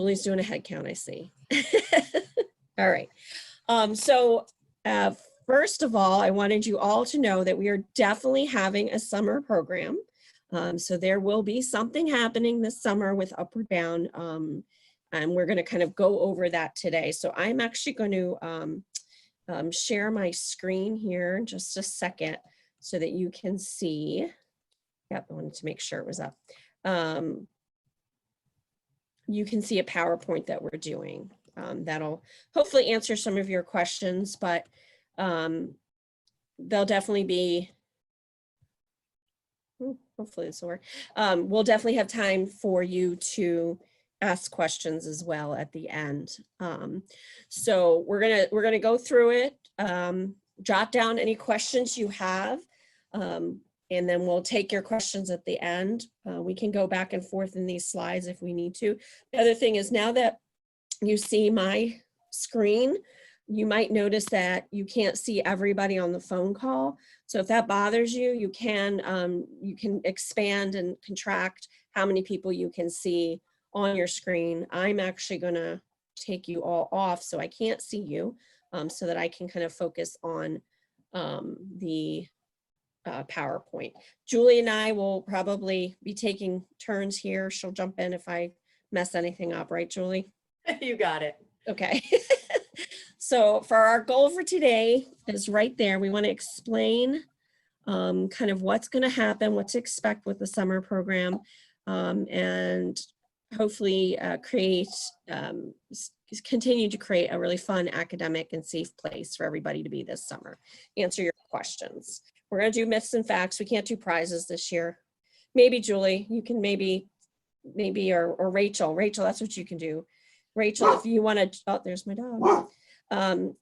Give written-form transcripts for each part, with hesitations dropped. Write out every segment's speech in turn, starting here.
Julie's doing a head count, I see. All right. So first of all, I wanted you all to know that we are definitely having a summer program. So there will be something happening this summer with Upward Bound. And we're going to kind of go over that today. So I'm actually going to share my screen here in just a second so that you can see. Yep, I wanted to make sure it was up. You can see a PowerPoint that we're doing. That'll hopefully answer some of your questions, but they'll definitely be, hopefully this will work. We'll definitely have time for you to ask questions as well at the end. So we're gonna go through it, jot down any questions you have, and then we'll take your questions at the end. We can go back and forth in these slides if we need to. The other thing is, now that you see my screen, you might notice that you can't see everybody on the phone call. So if that bothers you, you can expand and contract how many people you can see on your screen. I'm actually gonna take you all off so I can't see you, so that I can kind of focus on the PowerPoint. Julie and I will probably be taking turns here. She'll jump in if I mess anything up, right, Julie? You got it. Okay. So for our goal for today is right there. We want to explain kind of what's going to happen, what to expect with the summer program, and hopefully continue to create a really fun academic and safe place for everybody to be this summer. Answer your questions. We're going to do myths and facts. We can't do prizes this year. Maybe Julie, you can maybe, or Rachel, that's what you can do. Rachel, if you want to, oh, there's my dog.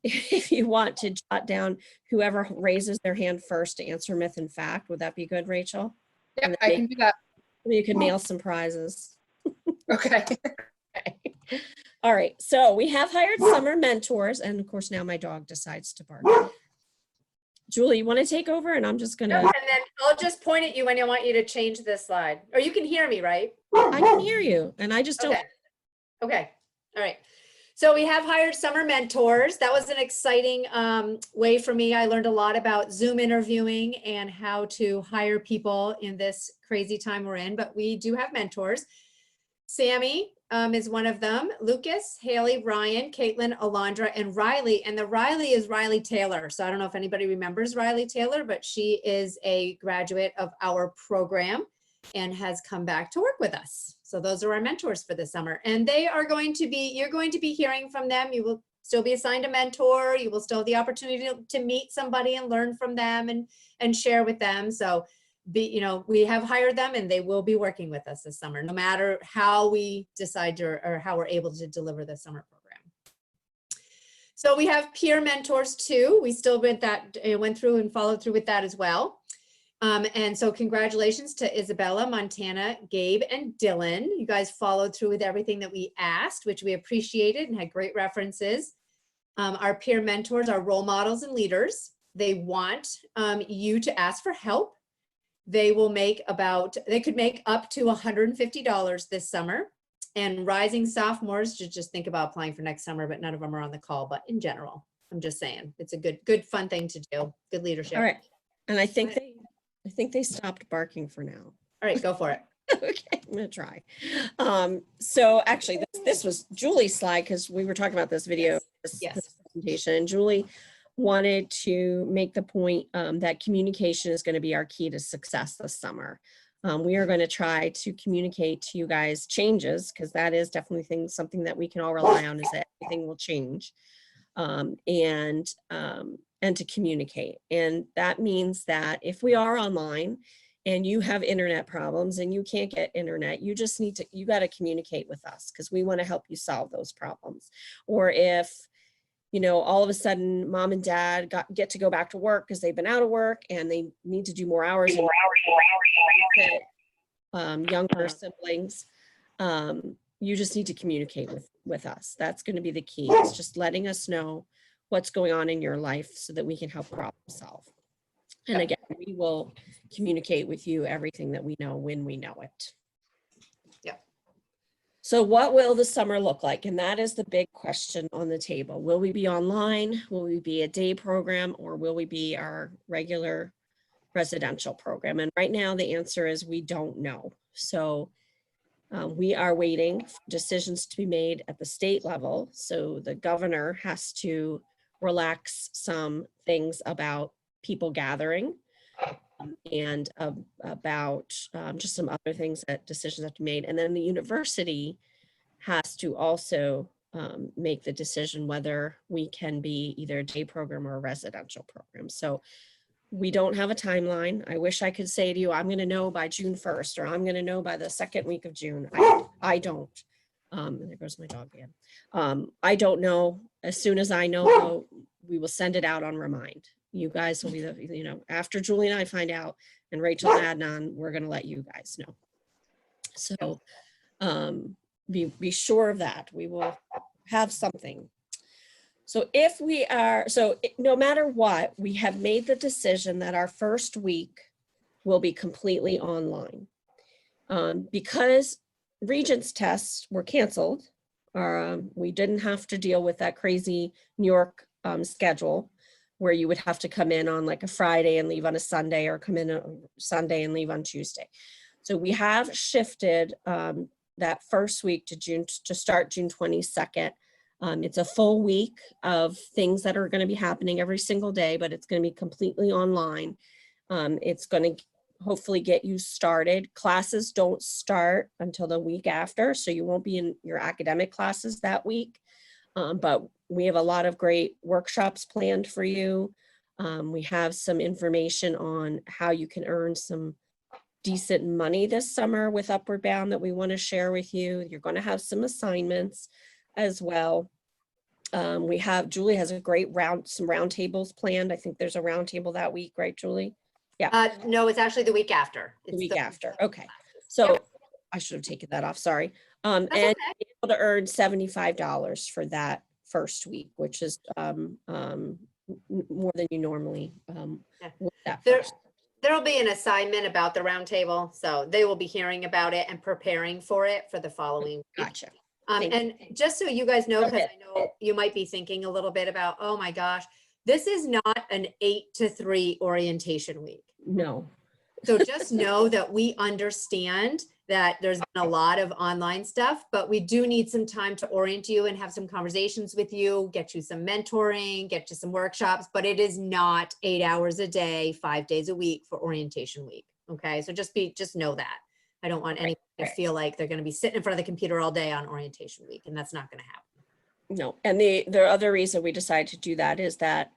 If you want to jot down whoever raises their hand first to answer myth and fact, would that be good, Rachel? Yep, I can do that. You can mail some prizes. Okay. Okay. All right, so we have hired summer mentors, and of course now my dog decides to bark. Julie, you want to take over, and I'm just gonna. And then I'll just point at you when I want you to change this slide. Or you can hear me, right? I can hear you, and I just don't. Okay. Okay. All right. So we have hired summer mentors. That was an exciting way for me. I learned a lot about Zoom interviewing and how to hire people in this crazy time we're in, but we do have mentors. Sammy is one of them. Lucas, Haley, Ryan, Caitlin, Alondra, and Riley. And the Riley is Riley Taylor. So I don't know if anybody remembers Riley Taylor, but she is a graduate of our program and has come back to work with us. So those are our mentors for the summer. And they are going to be, you're going to be hearing from them. You will still be assigned a mentor. You will still have the opportunity to meet somebody and learn from them and share with them. So we have hired them and they will be working with us this summer, no matter how we decide to, or how we're able to deliver the summer program. So we have peer mentors too. We still went through and followed through with that as well. And so congratulations to Isabella, Montana, Gabe, and Dylan. You guys followed through with everything that we asked, which we appreciated and had great references. Our peer mentors are role models and leaders. They want you to ask for help. They could make up to $150 this summer. And rising sophomores should just think about applying for next summer, but none of them are on the call. But in general, I'm just saying, it's a good fun thing to do. Good leadership. All right. And I think they stopped barking for now. All right, go for it. Okay, I'm gonna try. So actually this was Julie's slide, because we were talking about this video, Yes. this presentation, and Julie wanted to make the point that communication is going to be our key to success this summer. We are going to try to communicate to you guys changes, because that is definitely something that we can all rely on, is that everything will change, and to communicate. And that means that if we are online and you have internet problems and you can't get internet, you got to communicate with us, because we want to help you solve those problems. Or if all of a sudden mom and dad get to go back to work because they've been out of work and they need to do more hours, younger siblings, you just need to communicate with us. That's going to be the key. It's just letting us know what's going on in your life so that we can help problem solve. And again, we will communicate with you everything that we know when we know it. Yeah. So what will the summer look like? And that is the big question on the table. Will we be online? Will we be a day program, or will we be our regular residential program? And right now the answer is we don't know. So we are waiting for decisions to be made at the state level. So the governor has to relax some things about people gathering, and about just some other things that decisions have to be made. And then the university has to also make the decision whether we can be either a day program or a residential program. So we don't have a timeline. I wish I could say to you, I'm going to know by June 1st, or I'm going to know by the second week of June. I don't. There goes my dog again. I don't know. As soon as I know, though, we will send it out on Remind. You guys will be the, after Julie and I find out, and Rachel and Adnan, we're going to let you guys know. So be sure of that. We will have something. So if we are, no matter what, we have made the decision that our first week will be completely online. Because Regents tests were canceled, we didn't have to deal with that crazy New York schedule where you would have to come in on like a Friday and leave on a Sunday, or come in on Sunday and leave on Tuesday. So we have shifted that first week to start June 22nd. It's a full week of things that are going to be happening every single day, but it's going to be completely online. It's going to hopefully get you started. Classes don't start until the week after, so you won't be in your academic classes that week. But we have a lot of great workshops planned for you. We have some information on how you can earn some decent money this summer with Upward Bound that we want to share with you. You're going to have some assignments as well. Julie has a great some roundtables planned. I think there's a roundtable that week, right, Julie? Yeah. No, it's actually the week after. The week after. Okay. So Yep. I should have taken that off. Sorry. And okay. be able to earn $75 for that first week, which is more than you normally would that first. There'll be an assignment about the roundtable, so they will be hearing about it and preparing for it for the following week. Gotcha. And just so you guys know, because I know you might be thinking a little bit about, oh my gosh, this is not an 8 to 3 orientation week. No. So just know that we understand that there's been a lot of online stuff, but we do need some time to orient you and have some conversations with you, get you some mentoring, get you some workshops, but it is not 8 hours a day, 5 days a week for orientation week. Okay. So just know that. I don't want anyone to feel like they're going to be sitting in front of the computer all day on orientation week, and that's not going to happen. No. And the other reason we decided to do that is that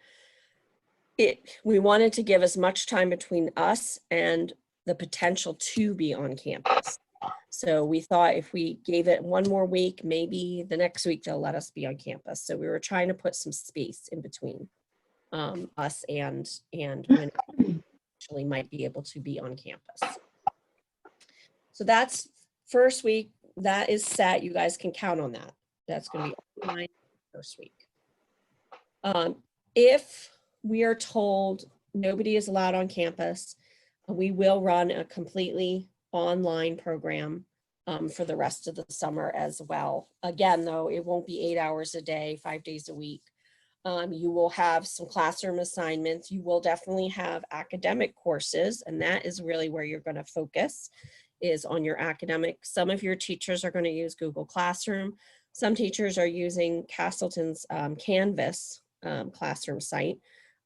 we wanted to give as much time between us and the potential to be on campus. So we thought if we gave it one more week, maybe the next week they'll let us be on campus. So we were trying to put some space in between us and when we actually might be able to be on campus. So that's first week. That is set. You guys can count on that. That's going to be online first week. If we are told nobody is allowed on campus, we will run a completely online program for the rest of the summer as well. Again, though, it won't be 8 hours a day, 5 days a week. You will have some classroom assignments. You will definitely have academic courses, and that is really where you're going to focus, is on your academic. Some of your teachers are going to use Google Classroom. Some teachers are using Castleton's Canvas classroom site,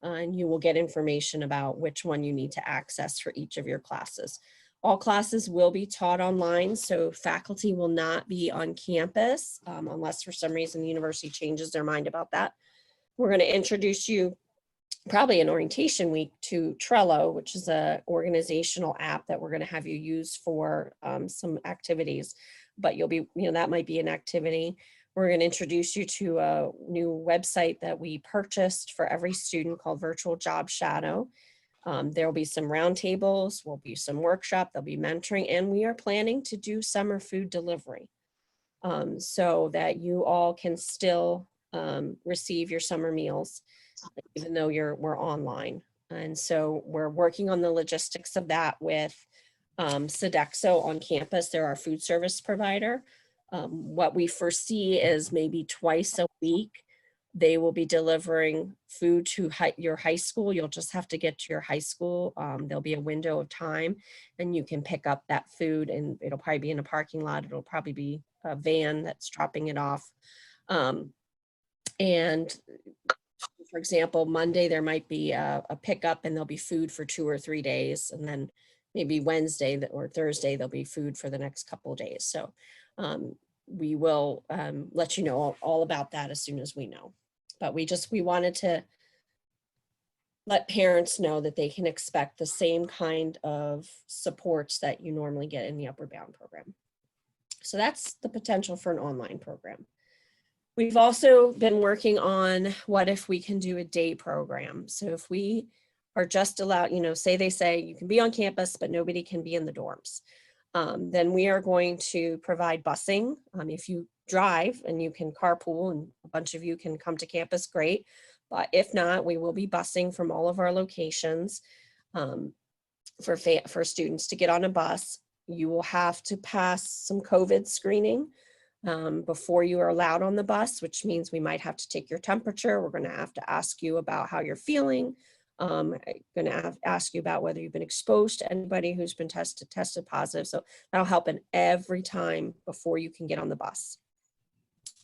and you will get information about which one you need to access for each of your classes. All classes will be taught online, so faculty will not be on campus unless for some reason the university changes their mind about that. We're going to introduce you probably in orientation week to Trello, which is an organizational app that we're going to have you use for some activities, but you'll be, that might be an activity. We're going to introduce you to a new website that we purchased for every student called Virtual Job Shadow. There will be some roundtables, will be some workshop, there'll be mentoring, and we are planning to do summer food delivery so that you all can still receive your summer meals, even though we're online. And so we're working on the logistics of that with Sodexo on campus. They're our food service provider. What we foresee is maybe twice a week, they will be delivering food to your high school. You'll just have to get to your high school. There'll be a window of time and you can pick up that food, and it'll probably be in a parking lot. It'll probably be a van that's dropping it off. And for example, Monday, there might be a pickup and there'll be food for 2 or 3 days. And then maybe Wednesday or Thursday, there'll be food for the next couple of days. So we will let you know all about that as soon as we know. But we wanted to let parents know that they can expect the same kind of supports that you normally get in the Upward Bound program. So that's the potential for an online program. We've also been working on what if we can do a day program. So if we are just allowed, say they say you can be on campus, but nobody can be in the dorms. Then we are going to provide busing. If you drive and you can carpool and a bunch of you can come to campus, great. But if not, we will be busing from all of our locations for students to get on a bus. You will have to pass some COVID screening before you are allowed on the bus, which means we might have to take your temperature. We're going to have to ask you about how you're feeling. Going to ask you about whether you've been exposed to anybody who's been tested positive. So that'll help in every time before you can get on the bus.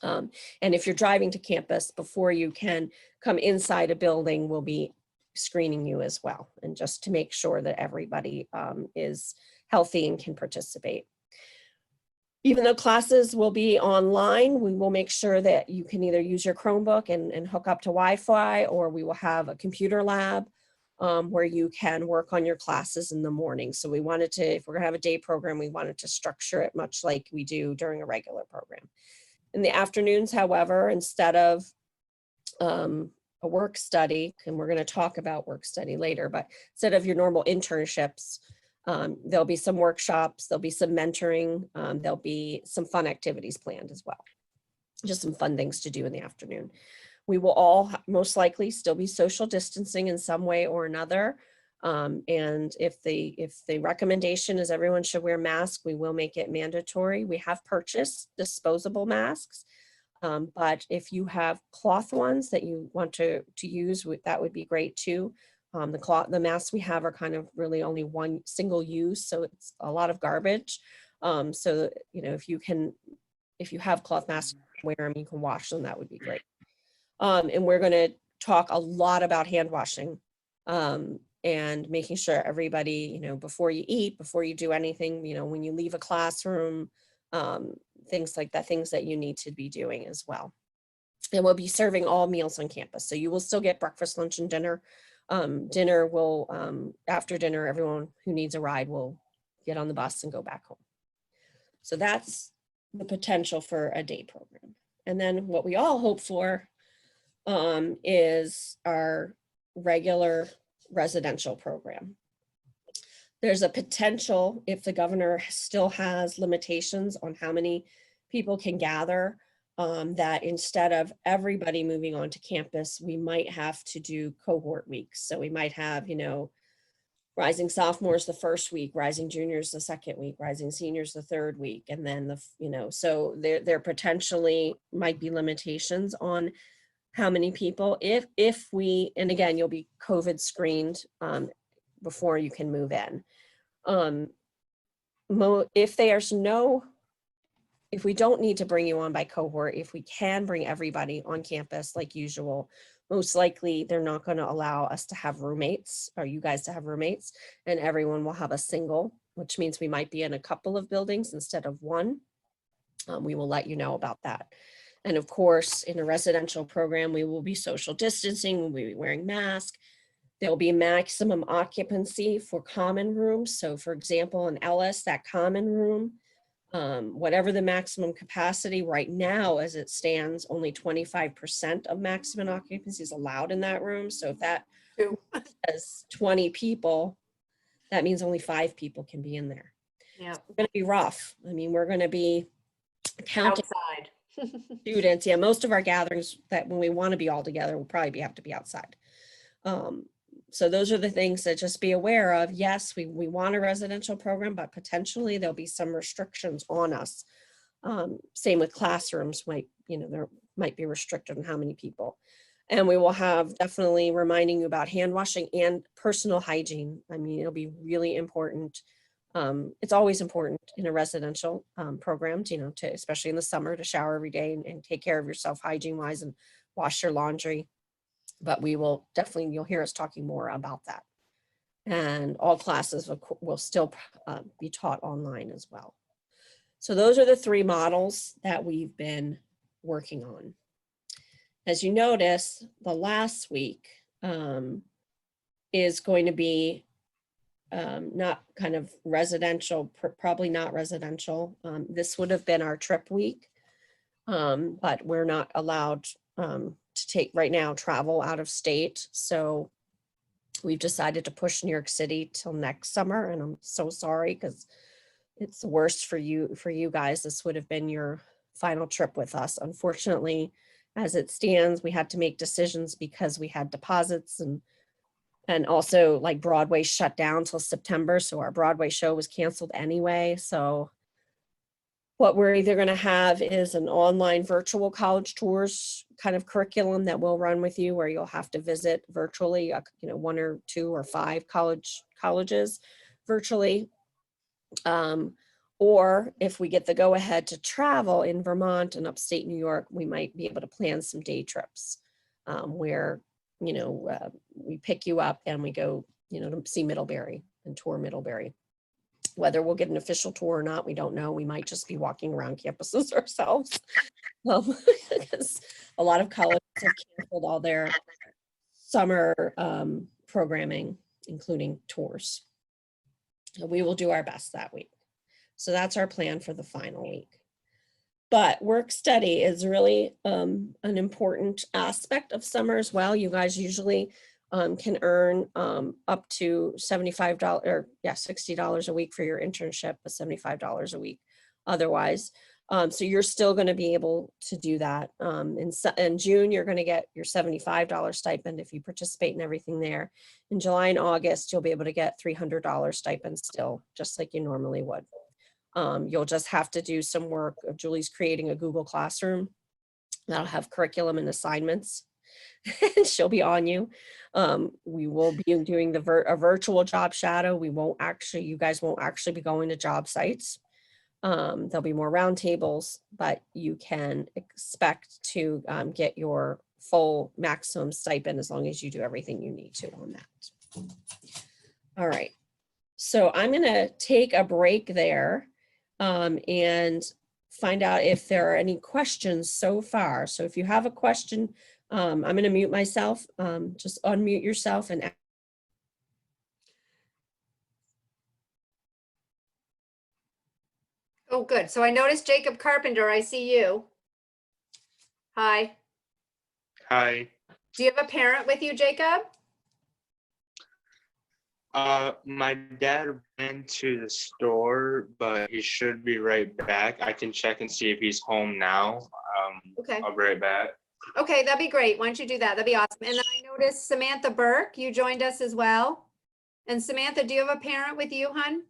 And if you're driving to campus, before you can come inside a building, we'll be screening you as well. And just to make sure that everybody is healthy and can participate. Even though classes will be online, we will make sure that you can either use your Chromebook and hook up to Wi-Fi, or we will have a computer lab where you can work on your classes in the morning. So we wanted to, if we're gonna have a day program, we wanted to structure it much like we do during a regular program. In the afternoons, however, instead of a work study, and we're gonna talk about work study later, but instead of your normal internships, there'll be some workshops, there'll be some mentoring, there'll be some fun activities planned as well. Just some fun things to do in the afternoon. We will all most likely still be social distancing in some way or another. And if the recommendation is everyone should wear masks, we will make it mandatory. We have purchased disposable masks. But if you have cloth ones that you want to use, that would be great too. The masks we have are kind of really only one single use, so it's a lot of garbage. So, if you have cloth masks, wear them, you can wash them, that would be great. And we're going to talk a lot about hand washing and making sure everybody, before you eat, before you do anything, when you leave a classroom, things like that, things that you need to be doing as well. And we'll be serving all meals on campus. So you will still get breakfast, lunch, and dinner. Dinner will, after dinner, everyone who needs a ride will get on the bus and go back home. So that's the potential for a day program. And then what we all hope for is our regular residential program. There's a potential, if the governor still has limitations on how many people can gather, that instead of everybody moving onto campus, we might have to do cohort weeks. So we might have, rising sophomores the first week, rising juniors the second week, rising seniors the third week, and then so there potentially might be limitations on how many people, if we, and again, you'll be COVID screened before you can move in. If we don't need to bring you on by cohort, if we can bring everybody on campus like usual, most likely they're not going to allow us to have roommates, or you guys to have roommates, and everyone will have a single, which means we might be in a couple of buildings instead of one. We will let you know about that. And of course, in a residential program, we will be social distancing, we'll be wearing masks. There'll be maximum occupancy for common rooms. So for example, in Ellis, that common room, whatever the maximum capacity right now, as it stands, only 25% of maximum occupancy is allowed in that room. So if that has 20 people, that means only 5 people can be in there. Yeah, It's going to be rough. I mean, we're going to be counting outside. students. Yeah, most of our gatherings that when we want to be all together, will probably have to be outside. So those are the things that just be aware of. Yes, we want a residential program, but potentially there'll be some restrictions on us Same with classrooms, there might be restricted on how many people. And we will have definitely reminding you about hand washing and personal hygiene. I mean, it'll be really important. It's always important in a residential program, especially in the summer, to shower every day and take care of yourself hygiene wise and wash your laundry. But we will definitely, you'll hear us talking more about that. And all classes will still be taught online as well. So those are the 3 models that we've been working on. As you notice, the last week is going to be not kind of residential, probably not residential. This would have been our trip week, but we're not allowed to take right now travel out of state. So we've decided to push New York City till next summer. And I'm so sorry because it's the worst for you guys. This would have been your final trip with us. Unfortunately, as it stands, we had to make decisions because we had deposits and also like Broadway shut down till September. So our Broadway show was canceled anyway. So what we're either going to have is an online virtual college tours kind of curriculum that we'll run with you, where you'll have to visit virtually, 1 or 2 or 5 colleges virtually. Or if we get the go ahead to travel in Vermont and upstate New York, we might be able to plan some day trips where, we pick you up and we go, to see Middlebury and tour Middlebury. Whether we'll get an official tour or not, we don't know. We might just be walking around campuses ourselves. Because a lot of colleges have canceled all their summer programming, including tours. So we will do our best that week. So that's our plan for the final week. But work study is really an important aspect of summer as well. You guys usually can earn up to $75 or $60 a week for your internship, but $75 a week otherwise. So you're still going to be able to do that. In June, you're going to get your $75 stipend if you participate in everything there. In July and August, you'll be able to get $300 stipend still, just like you normally would. You'll just have to do some work. Julie's creating a Google Classroom that'll have curriculum and assignments, and she'll be on you. We will be doing a virtual job shadow. You guys won't actually be going to job sites. There'll be more roundtables, but you can expect to get your full maximum stipend as long as you do everything you need to on that. All right. So I'm going to take a break there and find out if there are any questions so far. So if you have a question, I'm going to mute myself. Just unmute yourself and Oh, good. So I noticed Jacob Carpenter. I see you. Hi. Hi. Do you have a parent with you, Jacob? My dad went to the store, but he should be right back. I can check and see if he's home now. Okay. I'll be right back. Okay, that'd be great. Why don't you do that? That'd be awesome. And then I noticed Samantha Burke, you joined us as well. And Samantha, do you have a parent with you, hon?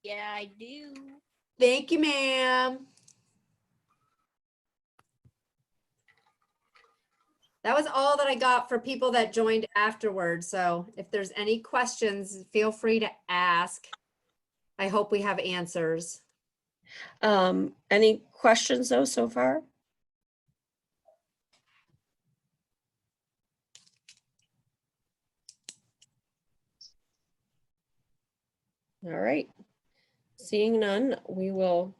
Yeah, I do. Thank you, ma'am. That was all that I got for people that joined afterwards. So if there's any questions, feel free to ask. I hope we have answers. any questions though so far? All right. Seeing none, we will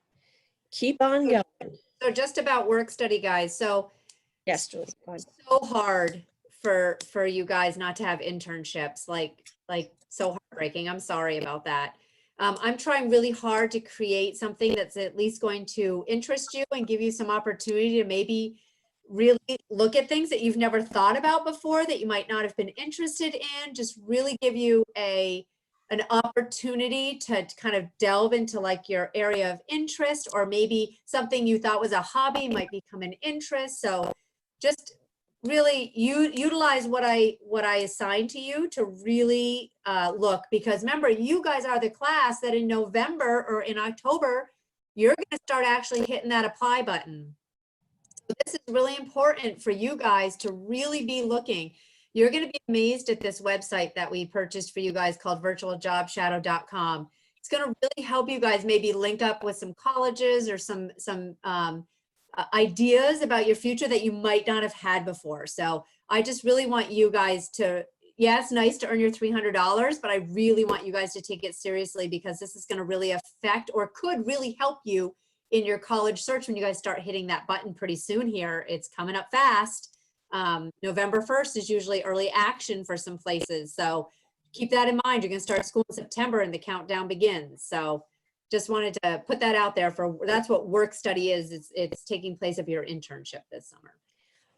keep on going. So just about work study, guys. So Yes, Julie. Go ahead. so hard for you guys not to have internships, like so heartbreaking. I'm sorry about that. I'm trying really hard to create something that's at least going to interest you and give you some opportunity to maybe really look at things that you've never thought about before that you might not have been interested in. Just really give you an opportunity to kind of delve into like your area of interest, or maybe something you thought was a hobby might become an interest. So just really utilize what I assigned to you to really look, because remember, you guys are the class that in November or in October you're going to start actually hitting that apply button. So this is really important for you guys to really be looking. You're going to be amazed at this website that we purchased for you guys called virtualjobshadow.com. It's going to really help you guys maybe link up with some colleges or some ideas about your future that you might not have had before. So I just really want you guys to, yeah, it's nice to earn your $300, but I really want you guys to take it seriously because this is going to really affect or could really help you in your college search when you guys start hitting that button pretty soon here. It's coming up fast. November 1st is usually early action for some places. So keep that in mind. You're going to start school in September and the countdown begins. So just wanted to put that out there for, that's what work study is. It's taking place of your internship this summer.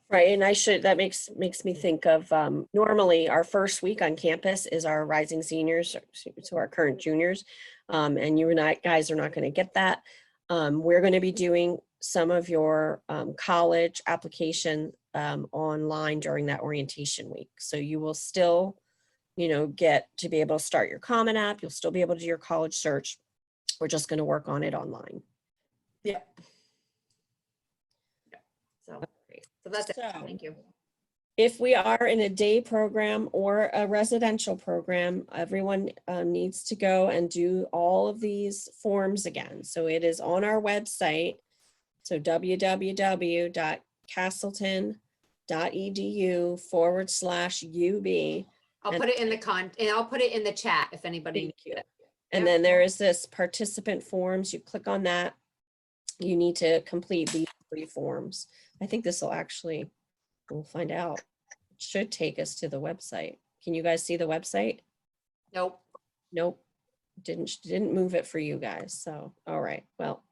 Right, and that makes me think of, normally our first week on campus is our rising seniors, so our current juniors. And you and I guys are not going to get that. We're going to be doing some of your college application online during that orientation week. So you will still, get to be able to start your Common App. You'll still be able to do your college search. We're just going to work on it online. Yeah. So that's it. So- Thank you. If we are in a day program or a residential program, everyone needs to go and do all of these forms again. So it is on our website. So www.castleton.edu/UB. I'll And- put it in the and I'll put it in the chat if anybody Thank needs you. it. And Yep. then there is this participant forms. You click on that. You need to complete these 3 forms. I think this will actually, we'll find out. It should take us to the website. Can you guys see the website? Nope. Nope. Didn't move it for you guys. So, all right. Well,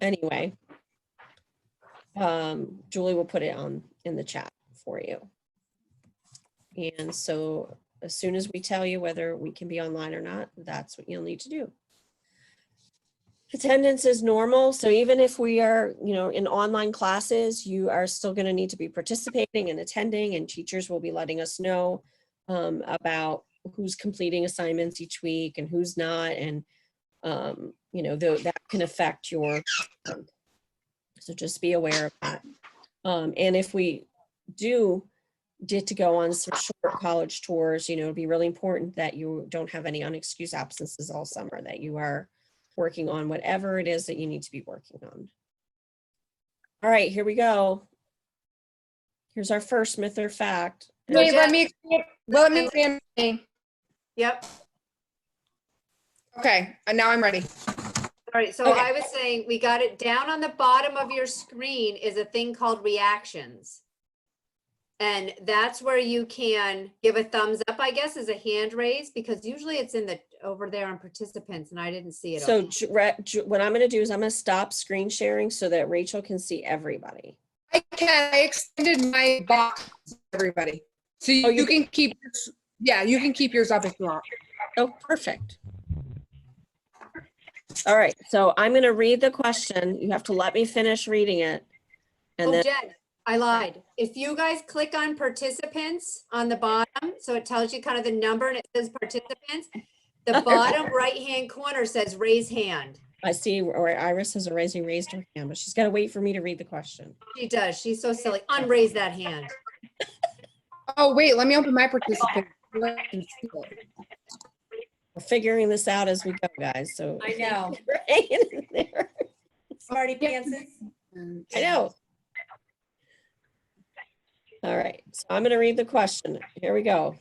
anyway, Julie will put it in the chat for you. And so as soon as we tell you whether we can be online or not, that's what you'll need to do. Attendance is normal. So even if we are, in online classes, you are still going to need to be participating and attending, and teachers will be letting us know about who's completing assignments each week and who's not. And, that can affect your, so just be aware of that. And if we get to go on some short college tours, it'd be really important that you don't have any unexcused absences all summer, that you are working on whatever it is that you need to be working on. All right, here we go. Here's our first myth or fact. Wait, Jeff- let me expand. Yep. Okay, and now I'm ready. All right. So Okay. I was saying we got it down on the bottom of your screen is a thing called reactions. And that's where you can give a thumbs up, I guess, as a hand raise, because usually it's over there on participants and I didn't see it. So what I'm going to do is I'm going to stop screen sharing so that Rachel can see everybody. I extended my box to everybody. So Oh, you you can keep, you can keep yours up if you want. Oh, perfect. All right, so I'm going to read the question. You have to let me finish reading it. And Oh, then, Jen, I lied. If you guys click on participants on the bottom, so it tells you kind of the number and it says participants, the bottom right-hand corner says raise hand. I see where Iris has already raised her hand, but she's got to wait for me to read the question. She does. She's so silly. Unraise that hand. Oh, wait, let me open my participant. We're figuring this out as we go, guys, so. I know. We're hanging in there. Smarty pantses. I know. All right, so I'm going to read the question. Here we go.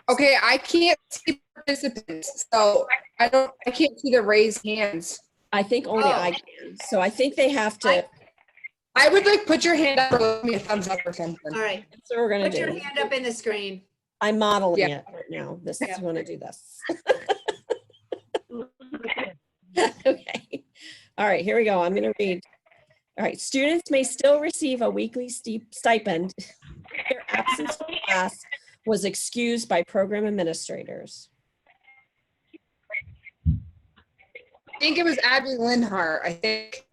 Okay, I can't see participants, so I can't see the raised hands. I think only I can, so I think they have to, I would put your hand up or give me a thumbs up or something. All right. that's what we're going Put to your do. hand up in the screen. I'm modeling Yeah. it right now. This is, Yeah. you want to do this. Okay. All right, here we go. I'm going to read. All right, students may still receive a weekly stipend if their absence from class was excused by program administrators. I think it was Abby Linhart, I think.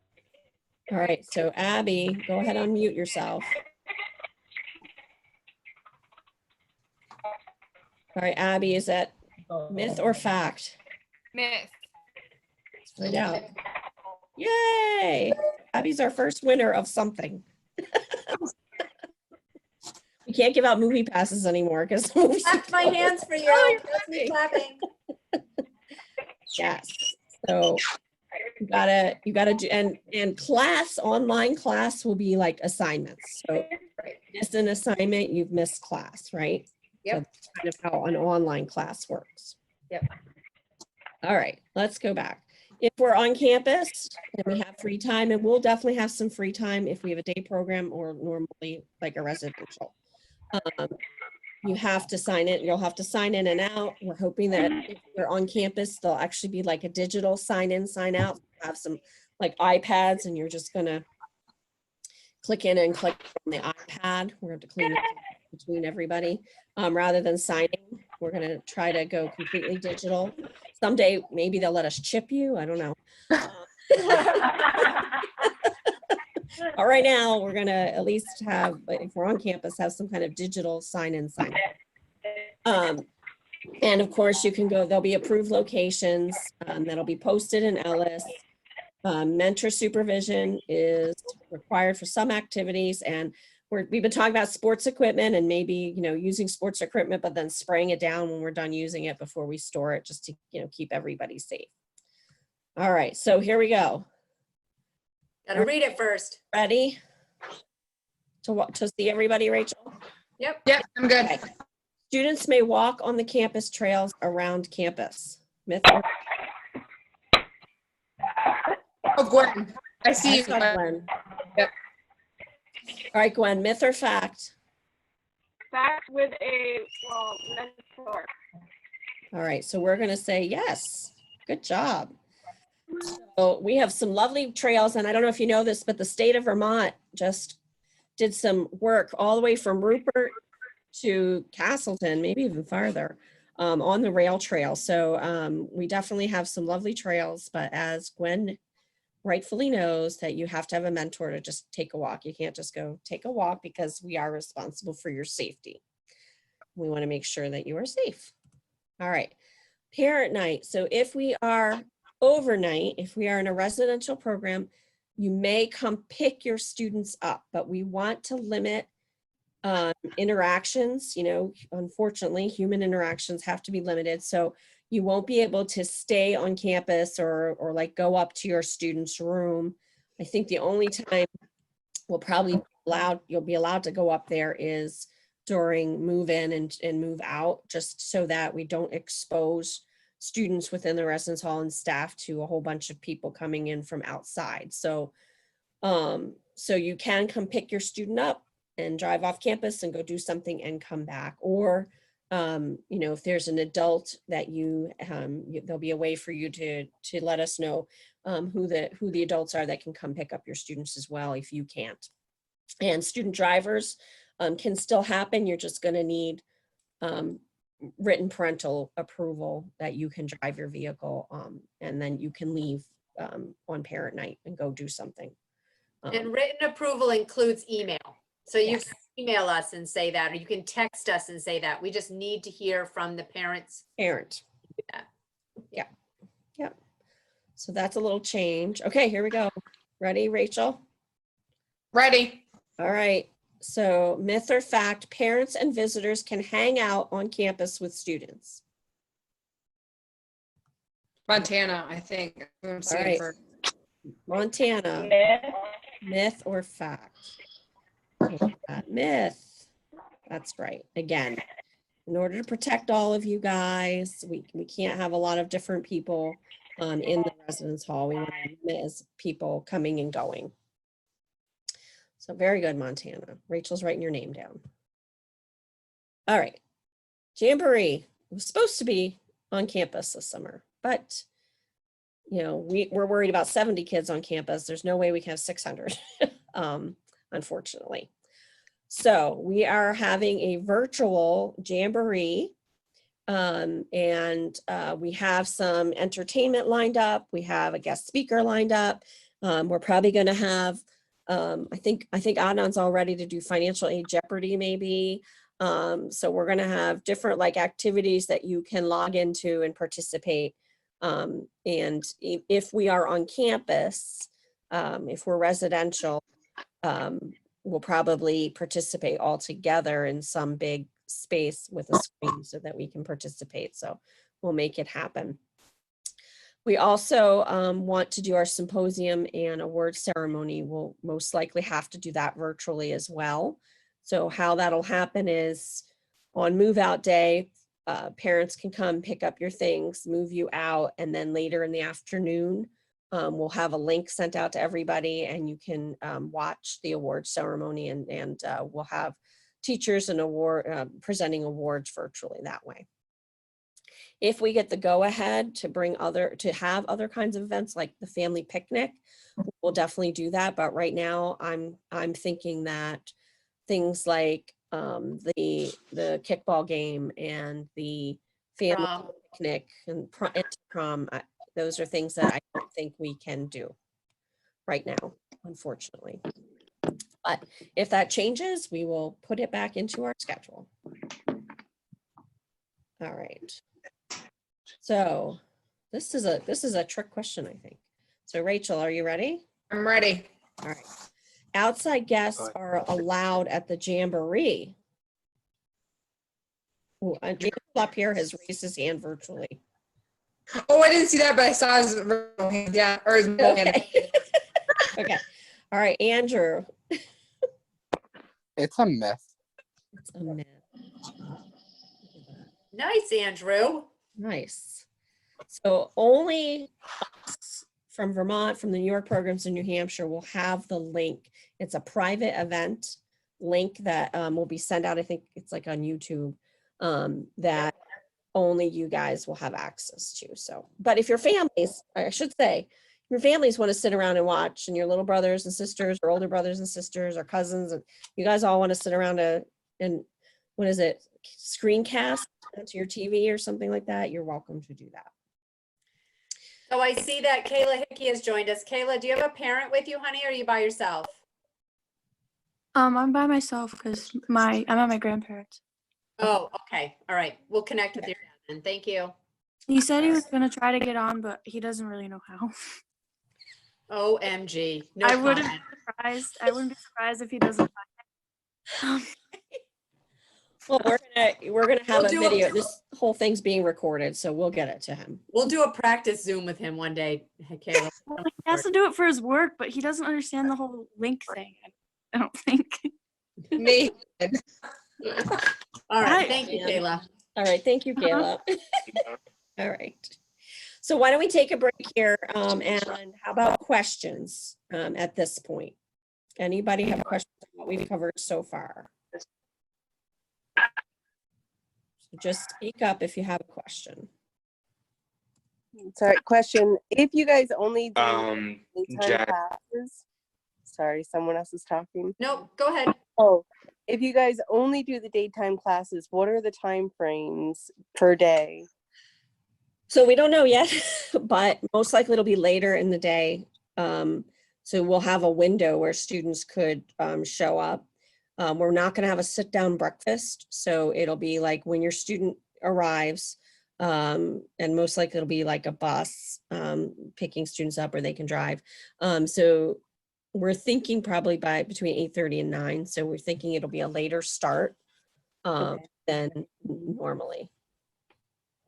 All right, so Abby, go ahead, unmute yourself. All right, Abby, is that myth or fact? Myth. Find out. Yay! Abby's our first winner of something. We can't give out movie passes anymore because Clap my hands for you. Oh, you're That's me clapping. clapping. Yes. So you gotta do, and class, online class will be like assignments. So missed an assignment, you've missed class, right? So Yep. that's kind of how an online class works. Yep. All right, let's go back. If we're on campus and we have free time, and we'll definitely have some free time if we have a day program or normally like a residential. You have to sign it. You'll have to sign in and out. We're hoping that if you're on campus, there'll actually be like a digital sign in, sign out. Have some like iPads and you're just gonna click in and click on the iPad. We're going to clean it between everybody. Rather than signing, we're gonna try to go completely digital. Someday, maybe they'll let us chip you. I don't know. But right now, we're gonna at least have, if we're on campus, have some kind of digital sign in, sign out. And of course, you can go, there'll be approved locations that'll be posted in Ellis. Mentor supervision is required for some activities, and we've been talking about sports equipment and maybe, you know, using sports equipment, but then spraying it down when we're done using it before we store it, just to, you know, keep everybody safe. All right, so here we go. Gotta read it first. Ready to see everybody, Rachel? Yep. Yep, I'm good. Okay. Students may walk on the campus trails around campus. Myth or Oh, Gwen, I see I you. saw Gwen. Gwen. Yep. All right, Gwen, myth or fact? Fact with a, well, mentor. All right, so we're gonna say yes. Good job. So we have some lovely trails, and I don't know if you know this, but the state of Vermont just did some work all the way from Rupert to Castleton, maybe even farther, on the rail trail. So we definitely have some lovely trails, but as Gwen rightfully knows, that you have to have a mentor to just take a walk. You can't just go take a walk because we are responsible for your safety. We want to make sure that you are safe. All right, parent night. So if we are overnight, if we are in a residential program, you may come pick your students up, but we want to limit interactions. You know, unfortunately, human interactions have to be limited. So you won't be able to stay on campus or like go up to your student's room. I think the only time we'll probably be allowed, you'll be allowed to go up there is during move in and move out, just so that we don't expose students within the residence hall and staff to a whole bunch of people coming in from outside. So, so you can come pick your student up and drive off campus and go do something and come back. Or, you know, if there's an adult that there'll be a way for you to let us know who the adults are that can come pick up your students as well if you can't. And student drivers can still happen. You're just going to need written parental approval that you can drive your vehicle, and then you can leave on parent night and go do something. And written approval includes email. So you Yes. can email us and say that, or you can text us and say that. We just need to hear from the parents. Parent. that. Yeah. Yep. So that's a little change. Okay, here we go. Ready, Rachel? Ready. All right. So myth or fact, parents and visitors can hang out on campus with students. Montana, I think. I'm seeing right. for- Montana, myth or fact? Myth. That's right. Again, in order to protect all of you guys, we can't have a lot of different people in the residence hall. We want to limit as people coming and going. So very good, Montana. Rachel's writing your name down. All right. Jamboree was supposed to be on campus this summer, but you know, we're worried about 70 kids on campus. There's no way we can have 600, unfortunately. So we are having a virtual Jamboree, and we have some entertainment lined up. We have a guest speaker lined up. We're probably going to have, I think Adnan's all ready to do financial aid Jeopardy maybe. So we're going to have different like activities that you can log into and participate And if we are on campus, if we're residential, we'll probably participate all together in some big space with a screen so that we can participate. So we'll make it happen. We also want to do our symposium and award ceremony. We'll most likely have to do that virtually as well. So how that'll happen is on move out day, parents can come pick up your things, move you out, and then later in the afternoon, we'll have a link sent out to everybody and you can watch the award ceremony and we'll have teachers and presenting awards virtually that way. If we get the go ahead to have other kinds of events like the family picnic, we'll definitely do that. But right now I'm thinking that things like the kickball game and the family picnic and prom, those are things that I don't think we can do right now, unfortunately. But if that changes, we will put it back into our schedule. All right. So this is a trick question, I think. So Rachel, are you ready? I'm ready. All right. Outside guests are allowed at the Jamboree. Oh, Jacob up here has raised his hand virtually. Oh, I didn't see that, but I saw his real hand. Yeah, or his real hand. Okay. Okay. All right, Andrew. It's a myth. It's a myth. Nice, Andrew. Nice. So only us from Vermont, from the New York programs in New Hampshire will have the link. It's a private event link that will be sent out. I think it's like on YouTube that only you guys will have access to. So, but if your families, I should say, your families want to sit around and watch, and your little brothers and sisters or older brothers and sisters or cousins, and you guys all want to sit around and what is it, screencast onto your TV or something like that, you're welcome to do that. So I see that Kayla Hickey has joined us. Kayla, do you have a parent with you, honey, or are you by yourself? I'm by myself because I'm at my grandparents. Oh, okay. All right. We'll connect with your dad then. Thank you. He said he was gonna try to get on, but he doesn't really know how. OMG. No I wouldn't comment. be surprised. I wouldn't be surprised if he doesn't find it. Well, we're gonna have We'll a do a- video. This whole thing's being recorded, so we'll get it to him. We'll do a practice Zoom with him one day, Kayla. He has to do it for his work, but he doesn't understand the whole link thing. I don't think. Me. All right. Right. Thank you, Kayla. All right, thank you, Kayla. All right. So why don't we take a break here, and how about questions at this point? Anybody have questions on what we've covered so far? So just speak up if you have a question. Sorry, question. If you guys only do daytime Jack, classes, sorry, someone else is talking. Nope. Go ahead. Oh, if you guys only do the daytime classes, what are the time frames per day? So we don't know yet, but most likely it'll be later in the day. So we'll have a window where students could show up. We're not going to have a sit-down breakfast, so it'll be like when your student arrives, and most likely it'll be like a bus picking students up, or they can drive. So we're thinking probably by between 8:30 and 9. So we're thinking it'll be a later start than normally.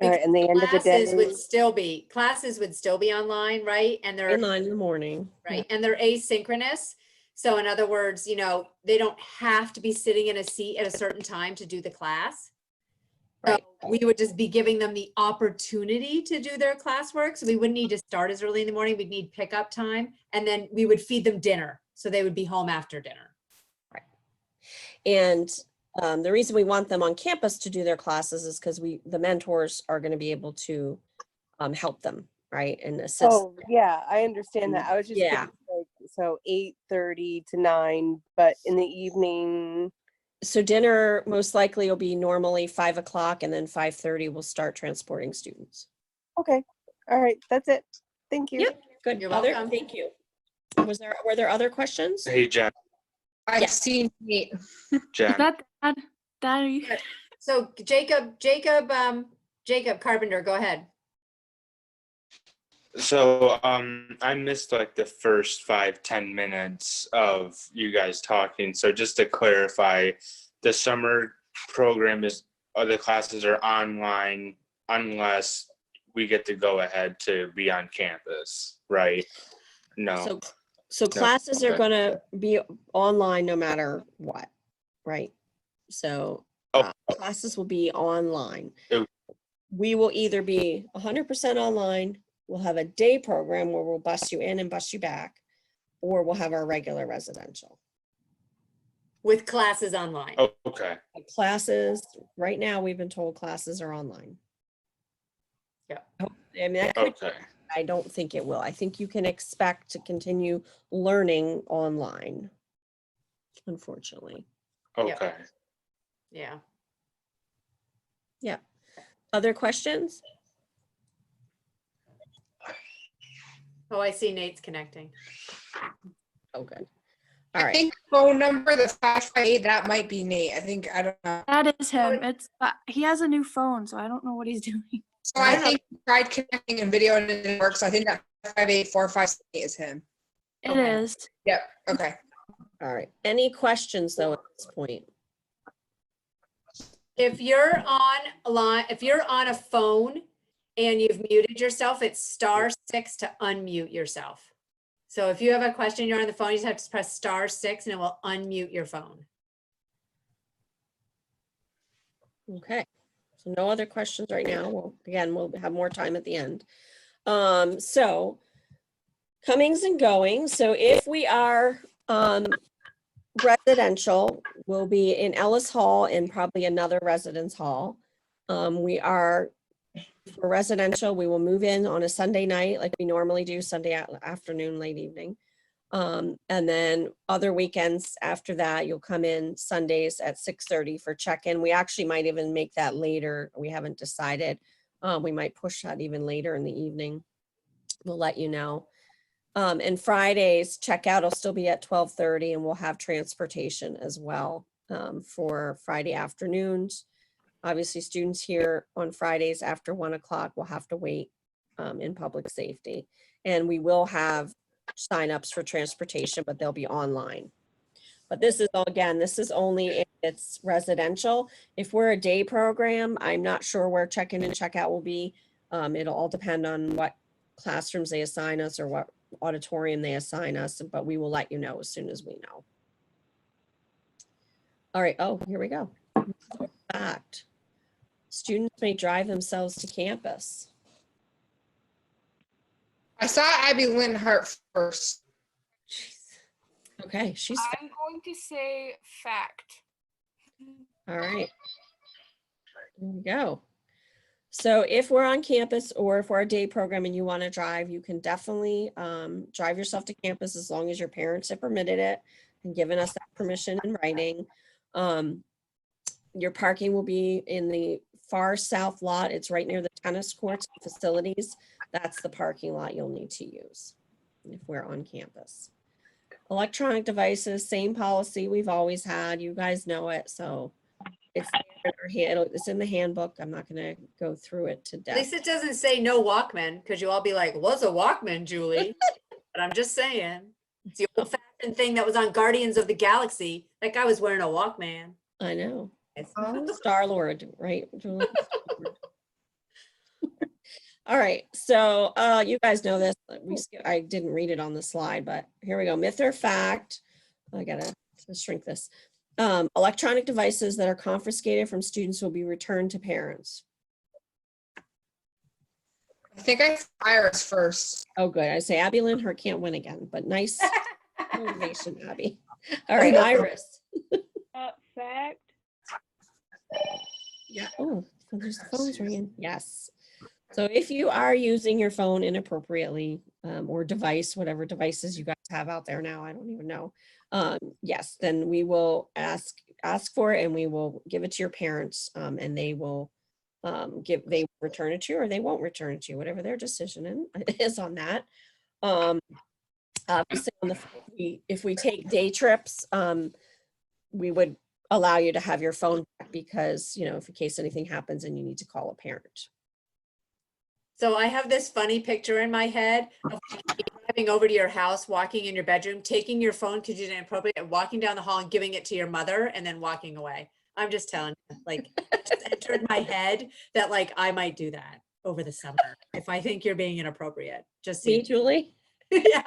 All right, and the end of the day. Classes would still be online, right? And they're In 9 in the morning. right. And they're asynchronous. So in other words, they don't have to be sitting in a seat at a certain time to do the class. So Right. we would just be giving them the opportunity to do their classwork. So we wouldn't need to start as early in the morning. We'd need pickup time, and then we would feed them dinner. So they would be home after dinner. And the reason we want them on campus to do their classes is because the mentors are going to be able to help them, right, and assist. Oh, yeah, I understand that. I was just Yeah. thinking, like, so 8:30 to 9, but in the evening. So dinner most likely will be normally 5 o'clock, and then 5:30 we'll start transporting students. Okay, all right, that's it. Thank you. Yep. Good. You're welcome. Thank you. Were there other questions? hey, Jack, I've Yeah. seen Nate. Is Jack, that Dad? Dad, are you? So Jacob Carpenter, go ahead. So I missed like the first 5-10 minutes of you guys talking. So just to clarify, the summer program is other classes are online unless we get to go ahead to be on campus, right? No. So classes are okay. gonna be online no matter what, right? So Oh. classes will be online. Oh. We will either be 100% online, we'll have a day program where we'll bus you in and bus you back, or we'll have our regular residential. With classes online. Oh, okay. Classes, right now, we've been told classes are online. Yeah. I mean, that could, Okay. I don't think it will. I think you can expect to continue learning online, unfortunately. Yep. Okay. Yeah. Yeah. Other questions? Oh, I see Nate's connecting. Oh, good. All I right. think phone number, the 558, that might be Nate. I don't know. That is him. It's he has a new phone, so I don't know what he's doing. So I think he tried connecting in video and it didn't work. So I think that 58458 is him. It Okay. is. Yep. Okay. All right. Any questions though at this point? If you're on a line, if you're on a phone and you've muted yourself, it's *6 to unmute yourself. So if you have a question, you're on the phone, you just have to press *6 and it will unmute your phone. Okay. So no other questions right now. Well, again, we'll have more time at the end. So comings and goings. So if we are residential, we'll be in Ellis Hall and probably another residence hall. We are for residential, we will move in on a Sunday night like we normally do, Sunday afternoon, late evening. And then other weekends after that, you'll come in Sundays at 6:30 for check-in. We actually might even make that later. We haven't decided. We might push that even later in the evening. We'll let you know. And Fridays, checkout will still be at 12:30 and we'll have transportation as well for Friday afternoons. Obviously, students here on Fridays after 1 o'clock will have to wait in public safety. And we will have signups for transportation, but they'll be online. But this is, again, this is only if it's residential. If we're a day program, I'm not sure where check-in and checkout will be. It'll all depend on what classrooms they assign us or what auditorium they assign us, but we will let you know as soon as we know. All right, oh, here we go. Fact. Students may drive themselves to campus. I saw Abby Linhart first. Okay, she's, I'm going to say fact. all right. There we go. So if we're on campus or if we're a day program and you want to drive, you can definitely drive yourself to campus as long as your parents have permitted it and given us that permission in writing. Your parking will be in the far south lot. It's right near the tennis courts and facilities. That's the parking lot you'll need to use if we're on campus. Electronic devices, same policy we've always had. You guys know it, so it's in the handbook. I'm not going to go through it to At death. least it doesn't say no Walkman, because you all be like, what's a Walkman, Julie? But I'm just saying, it's the old fashioned thing that was on Guardians of the Galaxy. That guy was wearing a Walkman. I know. It's- Star-Lord, right? Julie? All right, so you guys know this. I didn't read it on the slide, but here we go. Myth or fact. I gotta shrink this. Electronic devices that are confiscated from students will be returned to parents. I think I saw Iris first. Oh, good. I say Abby Linhart can't win again, but nice motivation, Abby. All right, Iris. Fact. Yeah. Oh, there's the phone's ringing. Yes. So if you are using your phone inappropriately or device, whatever devices you guys have out there now, I don't even know. Yes, then we will ask for it and we will give it to your parents and they will return it to you or they won't return it to you, whatever their decision is on that. Obviously, if we take day trips, we would allow you to have your phone back because, you know, if in case anything happens and you need to call a parent. So I have this funny picture in my head of driving over to your house, walking in your bedroom, taking your phone because you didn't appropriate, and walking down the hall and giving it to your mother and then walking away. I'm just telling you, like, it just entered my head that like I might do that over the summer if I think you're being inappropriate. Just Me, see, Julie? yeah,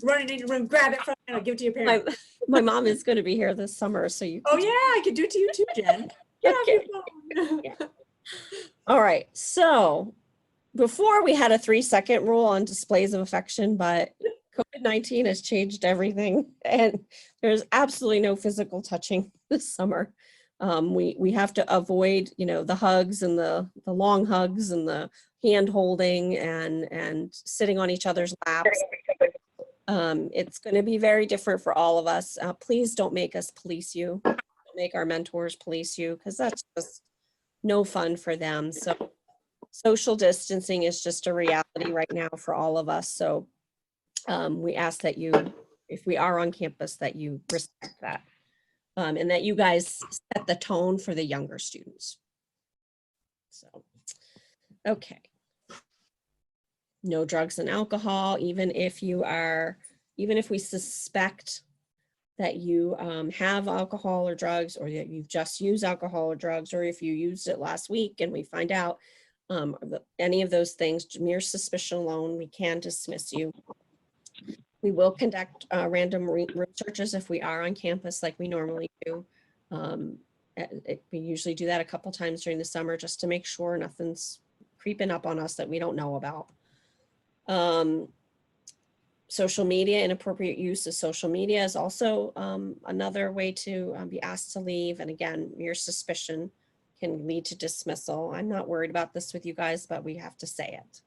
running in your room, grab it from, give it to your My, parents. my mom is going to be here this summer, so you. Oh yeah, I could do it to you too, Jen. Get off Okay. your phone. Yeah. All right. So before we had a 3-second rule on displays of affection, but COVID-19 has changed everything, and there's absolutely no physical touching this summer. We have to avoid, the hugs and the long hugs and the hand holding and sitting on each other's laps. It's going to be very different for all of us. Please don't make us police you. Don't make our mentors police you, because that's just no fun for them. So social distancing is just a reality right now for all of us. So we ask that you, if we are on campus, that you respect that. And that you guys set the tone for the younger students. So, okay. No drugs and alcohol, even if we suspect that you have alcohol or drugs, or that you've just used alcohol or drugs, or if you used it last week and we find out any of those things, mere suspicion alone, we can dismiss you. We will conduct random room searches if we are on campus like we normally do. We usually do that a couple times during the summer just to make sure nothing's creeping up on us that we don't know about. Social media, inappropriate use of social media is also another way to be asked to leave. And again, mere suspicion can lead to dismissal. I'm not worried about this with you guys, but we have to say it.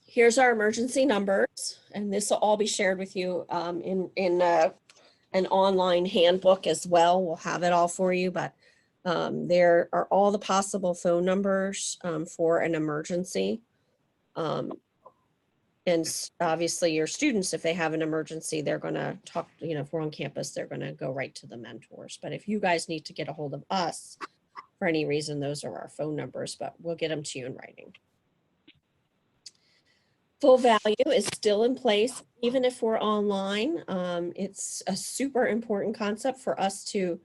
Here's our emergency numbers, and this will all be shared with you in an online handbook as well. We'll have it all for you, but there are all the possible phone numbers for an emergency. And obviously your students, if they have an emergency, they're going to talk, if we're on campus, they're going to go right to the mentors. But if you guys need to get a hold of us for any reason, those are our phone numbers, but we'll get them to you in writing. Full value is still in place, even if we're online. It's a super important concept for us to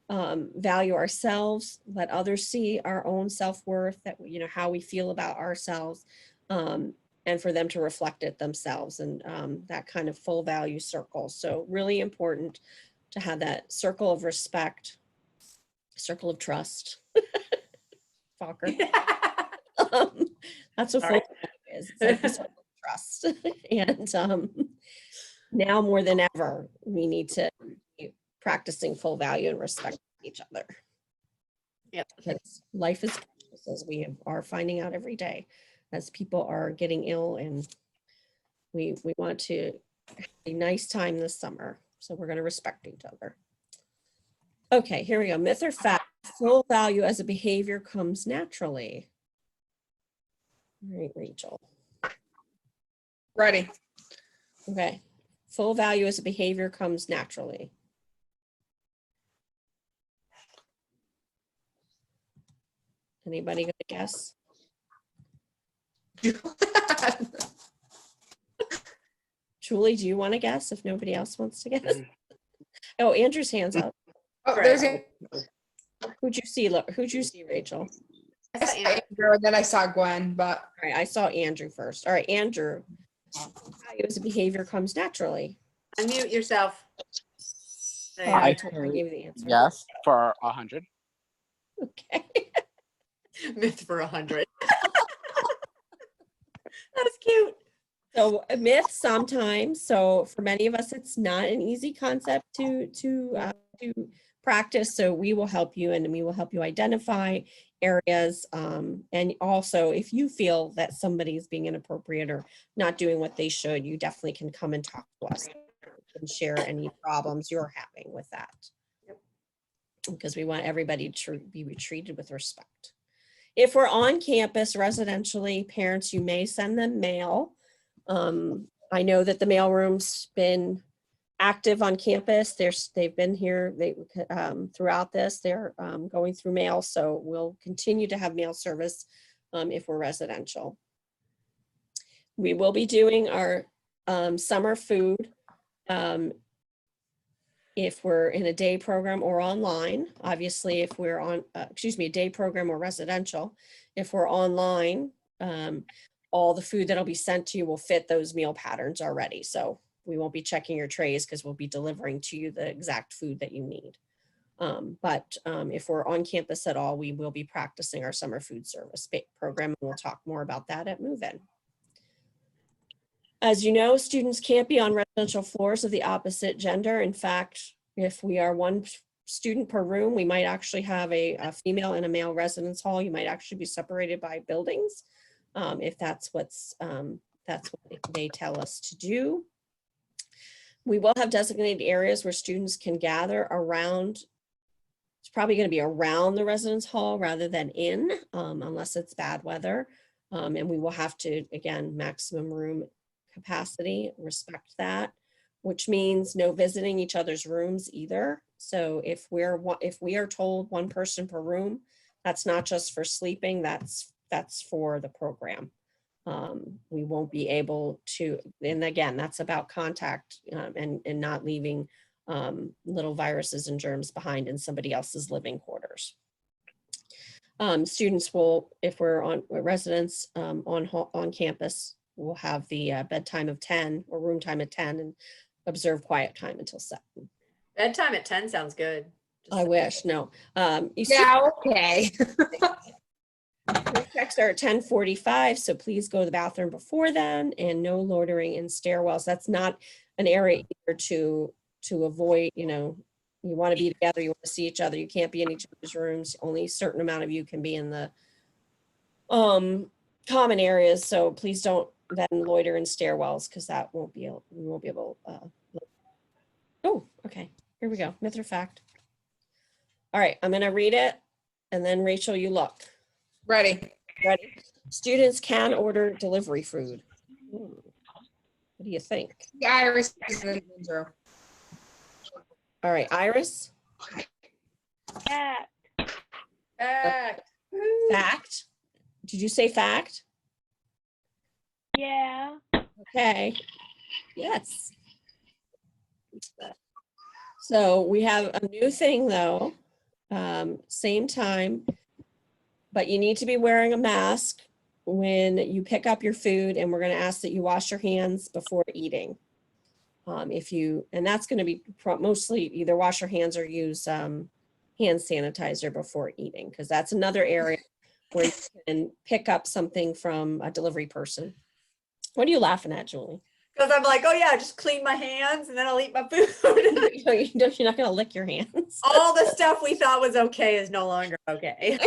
value ourselves, let others see our own self-worth, that, how we feel about ourselves, and for them to reflect it themselves, and that kind of full value circle. So really important to have that circle of respect, circle of trust. Fokker. That's what full value is. It's like the circle of trust. And now more than ever, we need to be practicing full value and respect each other. Yep. Because life is precious, as we are finding out every day, as people are getting ill, and we want to have a nice time this summer. So we're going to respect each other. Okay, here we go. Myth or fact? Full value as a behavior comes naturally. All right, Rachel. Ready. Okay. Full value as a behavior comes naturally. Anybody gonna guess? Julie, do you want to guess if nobody else wants to guess? Oh, Andrew's hands up. Oh, there's Who'd you see? Who'd you see, Rachel? I saw Andrew, and then I saw Gwen, but All right, I saw Andrew first. All right, Andrew. Value as a behavior comes naturally. Unmute yourself. There you Oh, go. I told her I gave you the answer. Yes, for 100. Okay. Myth for 100. That's cute. So a myth sometimes. So for many of us, it's not an easy concept to practice. So we will help you, and we will help you identify areas. And also, if you feel that somebody is being inappropriate or not doing what they should, you definitely can come and talk to us and share any problems you're having with that. Because we want everybody to be treated with respect. If we're on campus residentially, parents, you may send them mail. I know that the mailroom's been active on campus. They've been here throughout this. They're going through mail, so we'll continue to have mail service if we're residential. We will be doing our summer food if we're in a day program or online. Obviously, if we're on, a day program or residential, if we're online, all the food that'll be sent to you will fit those meal patterns already. So we won't be checking your trays because we'll be delivering to you the exact food that you need. But if we're on campus at all, we will be practicing our summer food service program, and we'll talk more about that at move-in. As you know, students can't be on residential floors of the opposite gender. In fact, if we are one student per room, we might actually have a female and a male residence hall. You might actually be separated by buildings if that's what they tell us to do. We will have designated areas where students can gather around. It's probably going to be around the residence hall rather than in, unless it's bad weather. And we will have to, again, maximum room capacity, respect that, which means no visiting each other's rooms either. So if we are told one person per room, that's not just for sleeping, that's for the program. We won't be able to, and again, that's about contact and not leaving little viruses and germs behind in somebody else's living quarters. Students will, if we're on residents on campus, we'll have the bedtime of 10 or room time at 10 and observe quiet time until 7. Bedtime at 10 sounds good. I wish, no. Yeah, okay. Checks are at 10:45, so please go to the bathroom before then, and no loitering in stairwells. That's not an area either to avoid, you want to be together, you want to see each other, you can't be in each other's rooms. Only a certain amount of you can be in the common areas, so please don't then loiter in stairwells because that we won't be able. Oh, okay, here we go. Myth or fact? All right, I'm gonna read it, and then Rachel, you look. Ready. Ready? Students can order delivery food. What do you think? The Iris is in the room. All right, Iris, Fact. fact. Did you say fact? Yeah. Okay. Yes. So we have a new thing though, same time, but you need to be wearing a mask when you pick up your food, and we're going to ask that you wash your hands before eating. And that's going to be mostly either wash your hands or use hand sanitizer before eating, because that's another area where you can pick up something from a delivery person. What are you laughing at, Julie? Because I'm like, oh yeah, just clean my hands and then I'll eat my food. You're not going to lick your hands. All the stuff we thought was okay is no longer okay.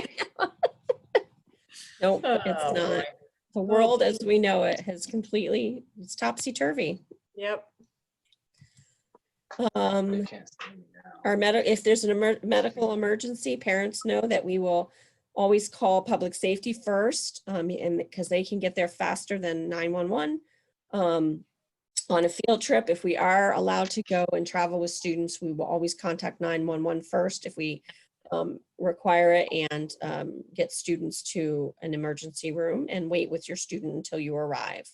Nope, it's Oh, not. boy. The world as we know it has completely, it's topsy-turvy. Yep. If there's a medical emergency, parents know that we will always call public safety first, and because they can get there faster than 911. On a field trip, if we are allowed to go and travel with students, we will always contact 911 first if we require it, and get students to an emergency room and wait with your student until you arrive.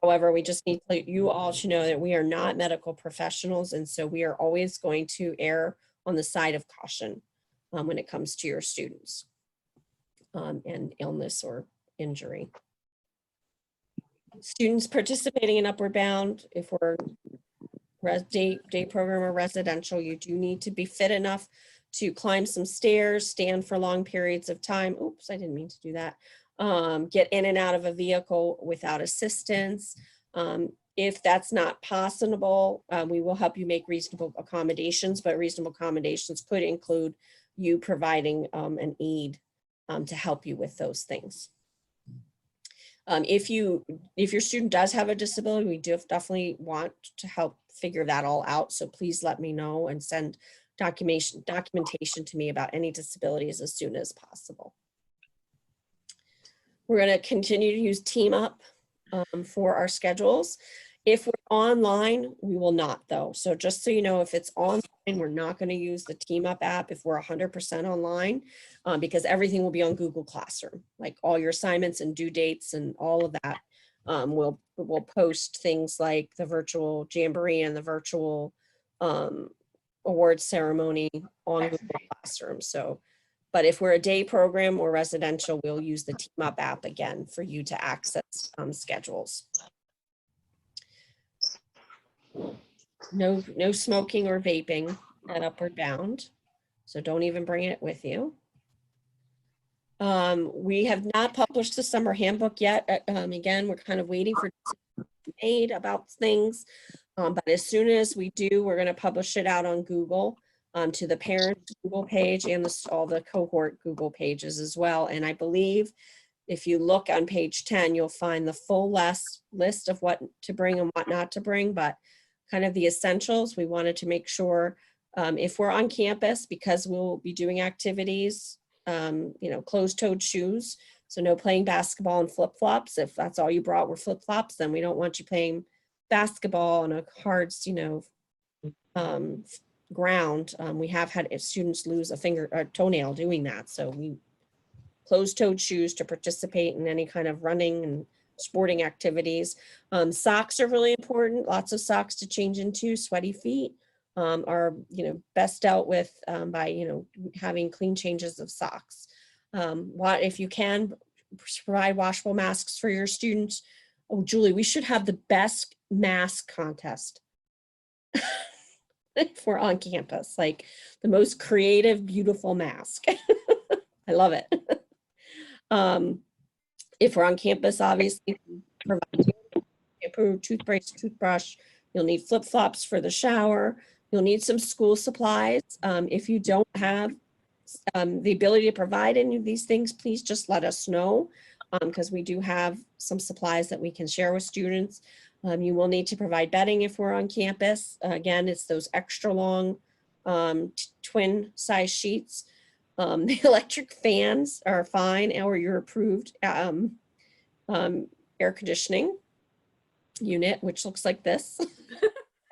However, we just need you all to know that we are not medical professionals, and so we are always going to err on the side of caution when it comes to your students and illness or injury. Students participating in Upward Bound, if we're day program or residential, you do need to be fit enough to climb some stairs, stand for long periods of time. Oops, I didn't mean to do that. Get in and out of a vehicle without assistance. If that's not possible, we will help you make reasonable accommodations, but reasonable accommodations could include you providing an aid to help you with those things. If your student does have a disability, we do definitely want to help figure that all out. So please let me know and send documentation to me about any disabilities as soon as possible. We're going to continue to use Team Up for our schedules. If we're online, we will not though. So just so you know, if it's online, we're not going to use the Team Up app if we're 100% online, because everything will be on Google Classroom, like all your assignments and due dates and all of that. We'll post things like the virtual Jamboree and the virtual award ceremony on Google Classroom. So, but if we're a day program or residential, we'll use the Team Up app again for you to access schedules. No smoking or vaping at Upward Bound. So don't even bring it with you. We have not published the summer handbook yet. Again, we're kind of waiting for it to be made about things. But as soon as we do, we're going to publish it out on Google, to the parent Google page and all the cohort Google pages as well. And I believe if you look on page 10, you'll find the full list of what to bring and what not to bring, but kind of the essentials. We wanted to make sure if we're on campus, because we'll be doing activities, closed-toed shoes. So no playing basketball and flip-flops. If that's all you brought were flip-flops, then we don't want you playing basketball on a hard, ground. We have had students lose a toenail doing that. So we closed-toed shoes to participate in any kind of running and sporting activities. Socks are really important. Lots of socks to change into. Sweaty feet are best dealt with by having clean changes of socks. If you can, provide washable masks for your students. Oh, Julie, we should have the best mask contest if we're on campus, like the most creative, beautiful mask. I love it. If we're on campus, obviously, provide shampoo, toothbrush. You'll need flip-flops for the shower. You'll need some school supplies. If you don't have the ability to provide any of these things, please just let us know, because we do have some supplies that we can share with students. You will need to provide bedding if we're on campus. Again, it's those extra long twin size sheets. The electric fans are fine, or your approved air conditioning unit, which looks like this,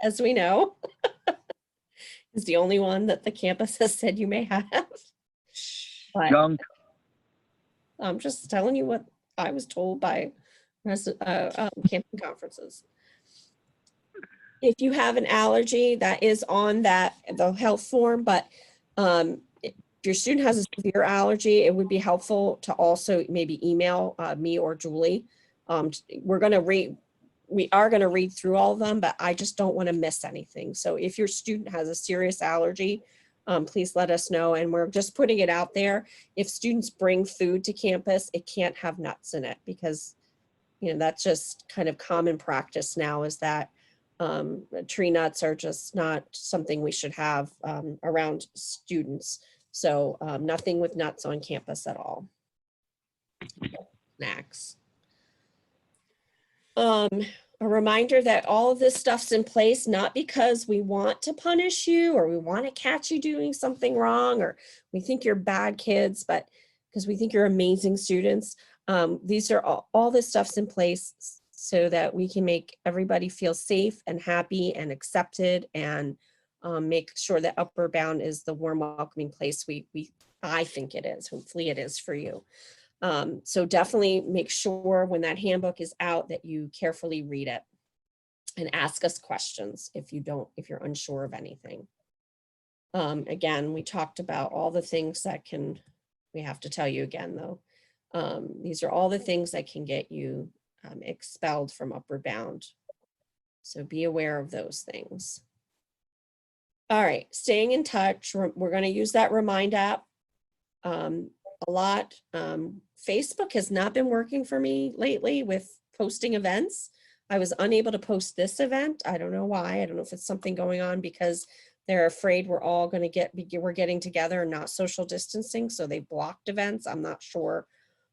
as we know, is the only one that the campus has said you may have. But Junk. I'm just telling you what I was told by camping conferences. If you have an allergy, that is on the health form, but if your student has a severe allergy, it would be helpful to also maybe email me or Julie. We are going to read through all of them, but I just don't want to miss anything. So if your student has a serious allergy, please let us know. And we're just putting it out there. If students bring food to campus, it can't have nuts in it, because that's just kind of common practice now, is that tree nuts are just not something we should have around students. So nothing with nuts on campus at all. Snacks. A reminder that all of this stuff's in place, not because we want to punish you or we want to catch you doing something wrong or we think you're bad kids, but because we think you're amazing students. These are all this stuff's in place so that we can make everybody feel safe and happy and accepted, and make sure that Upward Bound is the warm, welcoming place I think it is. Hopefully it is for you. So definitely make sure when that handbook is out that you carefully read it and ask us questions if you're unsure of anything. Again, we talked about all the things that we have to tell you again though. These are all the things that can get you expelled from Upward Bound. So be aware of those things. All right, staying in touch. We're going to use that Remind app a lot. Facebook has not been working for me lately with posting events. I was unable to post this event. I don't know why. I don't know if it's something going on because they're afraid we're all going to we're getting together and not social distancing. So they blocked events. I'm not sure.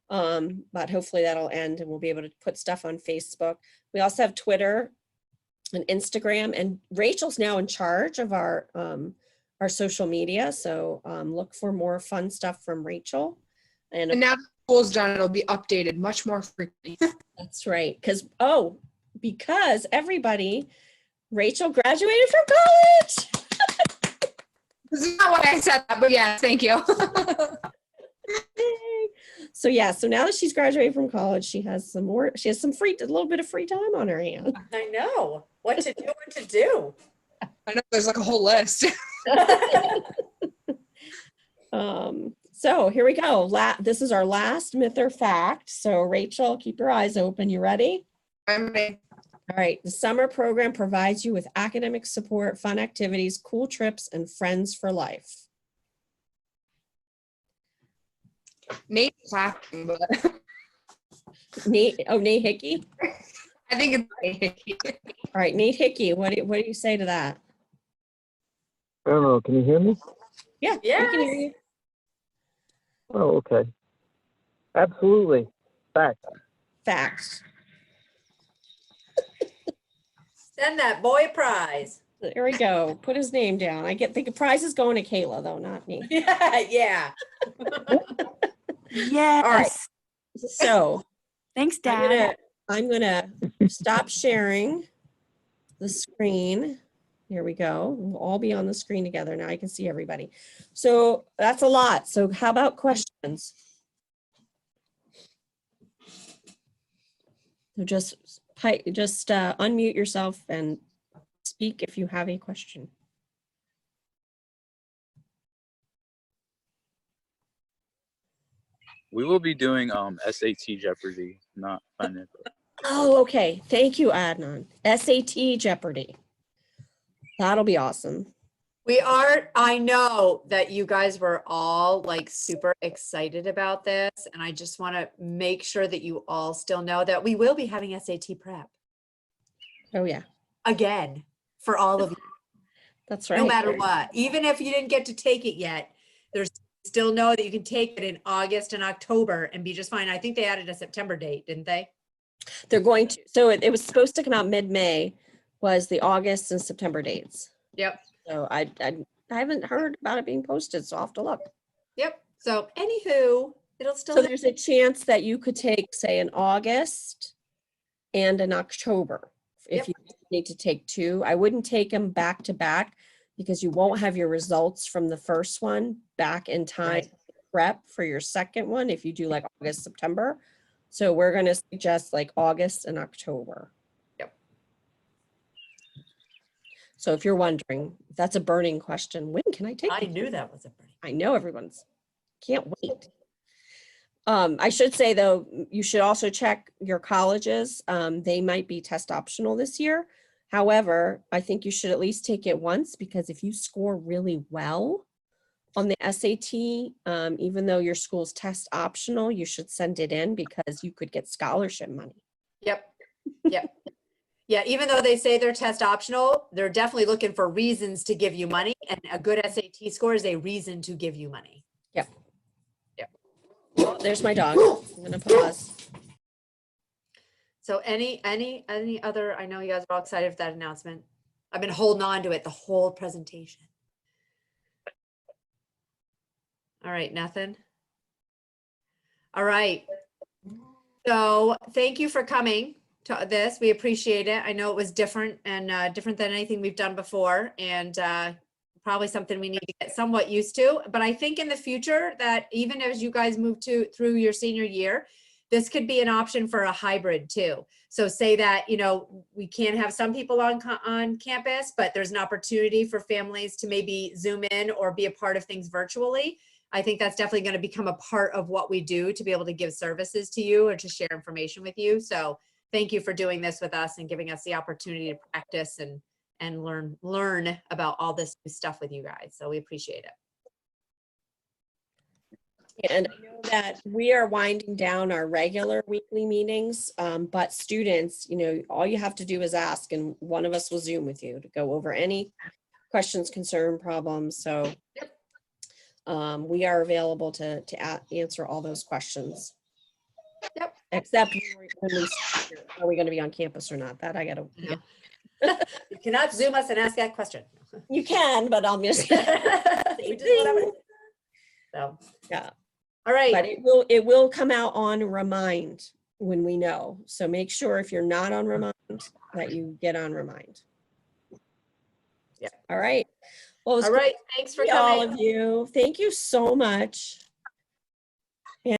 But hopefully that'll end and we'll be able to put stuff on Facebook. We also have Twitter and Instagram, and Rachel's now in charge of our social media. So look for more fun stuff from Rachel. And now that school's done, it'll be updated much more frequently. that's right. Because, because everybody, Rachel graduated from college. This is not why I said that, but yes, thank you. Yay. So yeah, so now that she's graduated from college, she has some a little bit of free time on her hand. I know what to do, what to do. I know there's like a whole list. So here we go. This is our last myth or fact. So Rachel, keep your eyes open. You ready? I'm ready. All right. The summer program provides you with academic support, fun activities, cool trips, and friends for life. Nate's laughing, but Nate Hickey. I think it's Nate. All right, Nate Hickey. What do you say to that? I don't know. Can you hear me? Yeah. we can hear you. Oh, okay. Absolutely. Fact. Facts. Send that boy a prize. There we go. Put his name down. I think the prize is going to Kayla though, not me. Yeah. Yes. So Thanks, Dad. I'm gonna stop sharing the screen. Here we go. We'll all be on the screen together. Now I can see everybody. So that's a lot. So how about questions? So just unmute yourself and speak if you have a question. We will be doing SAT Jeopardy, not financial. Oh, okay. Thank you, Adnan. SAT Jeopardy. That'll be awesome. I know that you guys were all like super excited about this, and I just want to make sure that you all still know that we will be having SAT prep Oh yeah, again for all of you, that's right. no matter what. Even if you didn't get to take it yet, there's still know that you can take it in August and October and be just fine. I think they added a September date, didn't they? They're going to. So it was supposed to come out mid-May, was the August and September dates. Yep. So I haven't heard about it being posted, so I'll have to look. Yep. So anywho, it'll still. So there's a chance that you could take, say, an August and an October if Yep. you need to take two. I wouldn't take them back to back because you won't have your results from the first one back in time Right. to prep for your second one if you do like August, September. So we're going to suggest like August and October. Yep. So if you're wondering, if that's a burning question, when can I take I it? knew that was a pretty. I know everyone's can't wait. I should say though, you should also check your colleges. They might be test optional this year. However, I think you should at least take it once because if you score really well on the SAT, even though your school's test optional, you should send it in because you could get scholarship money. Yep. Yep. Yeah, even though they say they're test optional, they're definitely looking for reasons to give you money, and a good SAT score is a reason to give you money. Yep. Yep. Oh, there's my dog. I'm gonna pause. So any other, I know you guys are all excited for that announcement. I've been holding on to it the whole presentation. All right, nothing. All right. So thank you for coming to this. We appreciate it. I know it was different and different than anything we've done before, and probably something we need to get somewhat used to. But I think in the future that even as you guys move through your senior year, this could be an option for a hybrid too. So say that, you know, we can't have some people on campus, but there's an opportunity for families to maybe Zoom in or be a part of things virtually. I think that's definitely going to become a part of what we do to be able to give services to you or to share information with you. So thank you for doing this with us and giving us the opportunity to practice and learn about all this new stuff with you guys. So we appreciate it. And I know that we are winding down our regular weekly meetings, but students, you know, all you have to do is ask and one of us will Zoom with you to go over any questions, concern, problems. So we are available to answer all those questions. Yep. Except are we going to be on campus or not? That I got to. No. You cannot Zoom us and ask that question. You can, but I'll miss. We just whatever. So Yeah. all right. But it will come out on Remind. when we know. So make sure if you're not on Remind, that you get on Remind. Yeah. All right. Well, it was All great right, thanks for to see all coming. of you. Thank you so much.